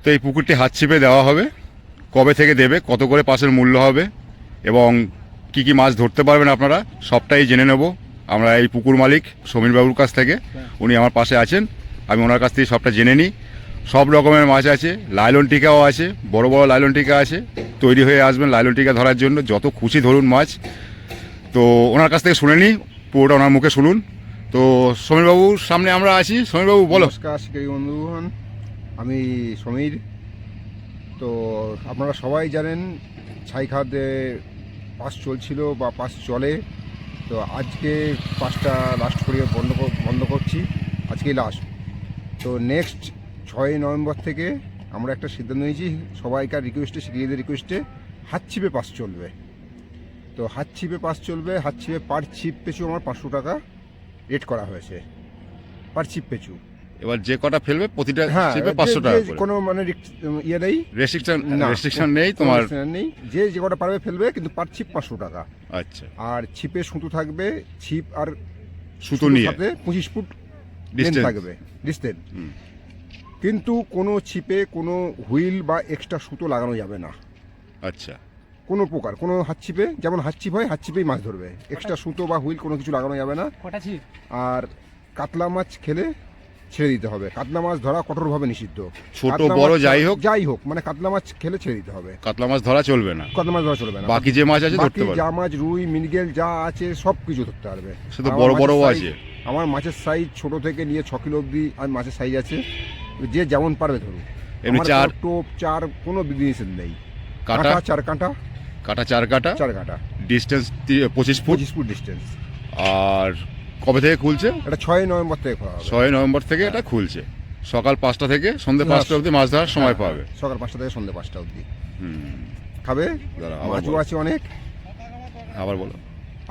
তো এই পুকুরটি হাত ছিপে দেওয়া হবে, কবে থেকে দেবে, কত করে পাসের মূল্য হবে এবং কি কি মাছ ধরতে পারবেন আপনারা সবটাই জেনে নেব আমরা এই পুকুর মালিক সমীরবাবুর কাছ থেকে। উনি আমার পাশে আছেন, আমি ওনার কাছ থেকে সবটা জেনে নিই। সব রকমের মাছ আছে, লাইলন টিকাও আছে, বড় বড় লাইলন টিকা আছে, তৈরি হয়ে আসবেন লাইলন টিকা ধরার জন্য, যত খুশি ধরুন মাছ। তো ওনার কাছ থেকে শুনে নিই, পুরোটা ওনার মুখে শুনুন। তো সমীরবাবুর সামনে আমরা আছি। সমীরবাবু বলো। নমস্কার শিকারী বন্ধুগণ, আমি সমীর। তো আপনারা সবাই জানেন ছাইখাদে পাস চলছিল বা পাস চলে। তো আজকে পাসটা লাস্ট করে বন্ধ করছি, আজকেই লাস্ট। তো নেক্সট 6 নভেম্বর থেকে আমরা একটা সিদ্ধান্ত নিয়েছি, সবাইকার রিকোয়েস্টে, শিকারীদের রিকোয়েস্টে হাত ছিপে পাস চলবে। তো হাত ছিপে পাস চলবে। হাত ছিপে পার ছিপ পিছু আমার 500 টাকা রেট করা হয়েছে, পার ছিপ পিছু। এবার যে কটা ফেলবে প্রতিটা ছিপে 500 টাকা করে, কোনো মানে ইয়ে নেই, রেস্ট্রিকশন নেই তোমার নেই। যে কটা পারবে ফেলবে, কিন্তু পার ছিপ 500 টাকা। আচ্ছা। আর ছিপে সুতো থাকবে, ছিপ আর সুতো নিয়ে সাথে 25 ফুট ডিসটেন্স থাকবে, ডিসটেন্স। কিন্তু কোনো ছিপে কোনো হুইল বা এক্সট্রা সুতো লাগানো যাবে না। আচ্ছা। কোনো প্রকার, কোনো হাত ছিপে যেমন হাত ছিপ হয়, হাত ছিপেই মাছ ধরবে, এক্সট্রা সুতো বা হুইল কোনো কিছু লাগানো যাবে না। আর কাতলা মাছ খেলে ছেড়ে দিতে হবে। কাতলা মাছ ধরা কঠোরভাবে নিষিদ্ধ, ছোট বড় যাই হোক, মানে কাতলা মাছ খেলে ছেড়ে দিতে হবে। কাতলা মাছ ধরা চলবে না, কাতলা মাছ ধরা চলবে না। বাকি যে মাছ আছে ধরতে পারবে, যা মাছ রুই মৃগেল যা আছে সব কিছু ধরতে পারবে। শুধু বড় বড় আছে। আমার মাছের সাইজ ছোট থেকে নিয়ে 6 কিলো অবধি আর মাছের সাইজ আছে, যে যেমন পারবে ধরুন। এমনি চার টোপ চার কোনো বিধিনিষেধ নেই। কাটা 4 কাঁটা, কাটা 4 কাটা, 4 কাঁটা, ডিসটেন্স 25 ফুট ডিসটেন্স। আর কবে থেকে খুলছে? এটা 6 নভেম্বর থেকে খোলা হবে। 6 নভেম্বর থেকে এটা খুলছে। সকাল 5টা থেকে সন্ধ্যে 5টা অবধি মাছ ধরার সময় পাবে। সকাল 5টা থেকে সন্ধ্যে 5টা অবধি খাবে। মাছও আছে অনেক। আবার বলো।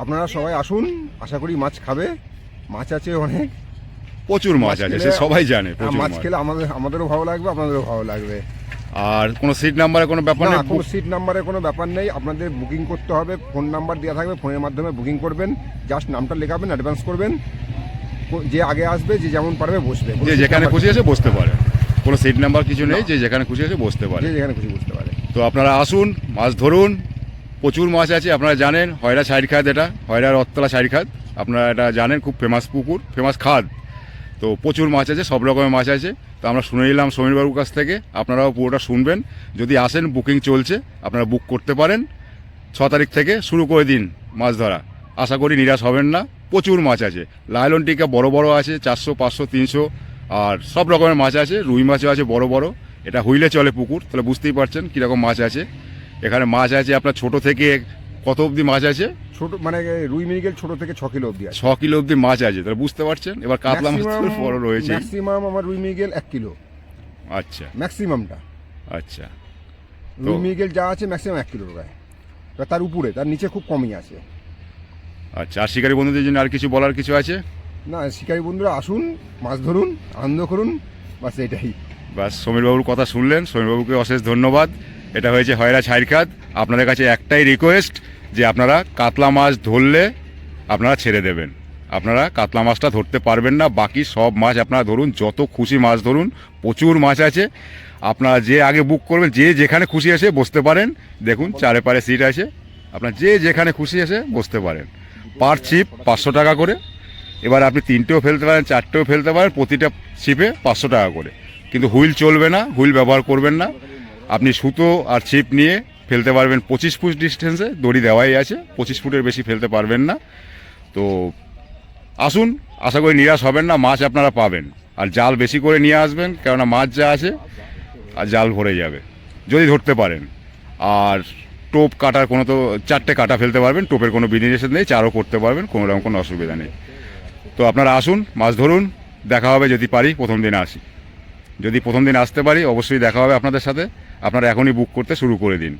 আপনারা সবাই আসুন, আশা করি মাছ খাবে। মাছ আছে অনেক, প্রচুর মাছ আছে, সে সবাই জানে। মাছ খেলে আমাদেরও ভালো লাগবে, আপনাদেরও ভালো লাগবে। আর কোনো সিট নাম্বারে কোনো ব্যাপার নেই, কোনো সিট নাম্বারে কোনো ব্যাপার নেই। আপনাদের বুকিং করতে হবে, ফোন নাম্বার দেওয়া থাকবে, ফোনের মাধ্যমে বুকিং করবেন। জাস্ট নামটা লেখাবেন, অ্যাডভান্স করবেন। যে আগে আসবে, যে যেমন পারবে বসবে, যে যেখানে খুশি এসে বসতে পারে। কোনো সিট নাম্বার কিছু নেই, যে যেখানে খুশি এসে বসতে পারে, যে যেখানে খুশি বসতে পারে। তো আপনারা আসুন, মাছ ধরুন। প্রচুর মাছ আছে, আপনারা জানেন হয়রা ছাইরখাদ, এটা হয়রা রথতলা ছাইরখাদ, আপনারা এটা জানেন, খুব ফেমাস পুকুর, ফেমাস খাদ। তো প্রচুর মাছ আছে, সব রকমের মাছ আছে। তো আমরা শুনে নিলাম সমীরবাবুর কাছ থেকে, আপনারাও পুরোটা শুনবেন। যদি আসেন, বুকিং চলছে, আপনারা বুক করতে পারেন। 6 তারিখ থেকে শুরু করে দিন মাছ ধরা, আশা করি নিরাশ হবেন না। প্রচুর মাছ আছে, লাইলন টিকা বড় বড় আছে, 400, 500, 300, আর সব রকমের মাছ আছে। রুই মাছও আছে বড় বড়। এটা হুইলে চলে পুকুর, তাহলে বুঝতেই পারছেন কীরকম মাছ আছে এখানে। মাছ আছে আপনার ছোট থেকে কত অবধি মাছ আছে? ছোট মানে রুই মৃগেল ছোট থেকে 6 কিলো অবধি আছে। 6 কিলো অবধি মাছ আছে, তাহলে বুঝতে পারছেন। এবার কাতলা মাছ বড় রয়েছে, ম্যাক্সিমাম আমার রুই মৃগেল 1 কিলো। আচ্ছা, ম্যাক্সিমামটা। আচ্ছা। রুই মৃগেল যা আছে ম্যাক্সিমাম 1 কিলো প্রায়, তার উপরে, তার নিচে খুব কমই আছে। আচ্ছা, আর শিকারী বন্ধুদের জন্য আর কিছু বলার কিছু আছে? না, শিকারী বন্ধুরা আসুন, মাছ ধরুন, আনন্দ করুন, বাস এটাই। বাস, সমীরবাবুর কথা শুনলেন, সমীরবাবুকে অশেষ ধন্যবাদ। এটা হয়েছে হয়রা ছাইরখাদ। আপনাদের কাছে একটাই রিকোয়েস্ট, যে আপনারা কাতলা মাছ ধরলে আপনারা ছেড়ে দেবেন। আপনারা কাতলা মাছটা ধরতে পারবেন না, বাকি সব মাছ আপনারা ধরুন, যত খুশি মাছ ধরুন। প্রচুর মাছ আছে, আপনারা যে আগে বুক করবেন, যে যেখানে খুশি এসে বসতে পারেন। দেখুন চারে সিট আছে, আপনার যে যেখানে খুশি এসে বসতে পারেন। পার ছিপ 500 টাকা করে। এবার আপনি 3টেও ফেলতে পারেন, 4টেও ফেলতে পারেন, প্রতিটা ছিপে 500 টাকা করে। কিন্তু হুইল চলবে না, হুইল ব্যবহার করবেন না। আপনি সুতো আর ছিপ নিয়ে ফেলতে পারবেন 25 ফুট ডিস্টেন্সে, দড়ি দেওয়াই আছে, 25 ফুটের বেশি ফেলতে পারবেন না। তো আসুন, আশা করি নিরাশ হবেন না, মাছ আপনারা পাবেন। আর জাল বেশি করে নিয়ে আসবেন, কেননা মাছ যা আছে আর জাল ভরে যাবে যদি ধরতে পারেন। আর টোপ কাটার কোনো, তো 4টে কাটা ফেলতে পারবেন, টোপের কোনো বিধিনিষেধ নেই, 4ও করতে পারবেন, কোনো রকম কোনো অসুবিধা নেই। তো আপনারা আসুন, মাছ ধরুন, দেখা হবে যদি পারি প্রথম দিন আসি। যদি প্রথম দিন আসতে পারি অবশ্যই দেখা হবে আপনাদের সাথে। আপনারা এখনই বুক করতে শুরু করে দিন,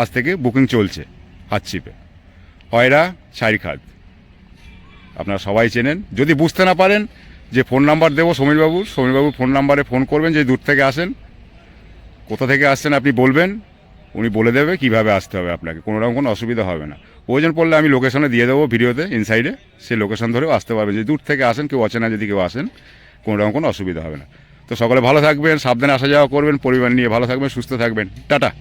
আজ থেকে বুকিং চলছে হাত ছিপে, হয়রা ছাইরখাদ। আপনারা সবাই চেনেন। যদি বুঝতে না পারেন, যে ফোন নাম্বার দেবো সমীরবাবুর ফোন নাম্বারে ফোন করবেন। যে দূর থেকে আসেন, কোথা থেকে আসছেন আপনি বলবেন, উনি বলে দেবে কীভাবে আসতে হবে আপনাকে, কোনো রকম কোনো অসুবিধা হবে না। প্রয়োজন পড়লে আমি লোকেশনে দিয়ে দেবো ভিডিওতে, ইনসাইডে, সেই লোকেশন ধরেও আসতে পারবেন। যদি দূর থেকে আসেন, কেউ অচেনা যদি কেউ আসেন, কোনো রকম কোনো অসুবিধা হবে না। তো সকলে ভালো থাকবেন, সাবধানে আসা যাওয়া করবেন, পরিবার নিয়ে ভালো থাকবেন, সুস্থ থাকবেন। টাটা।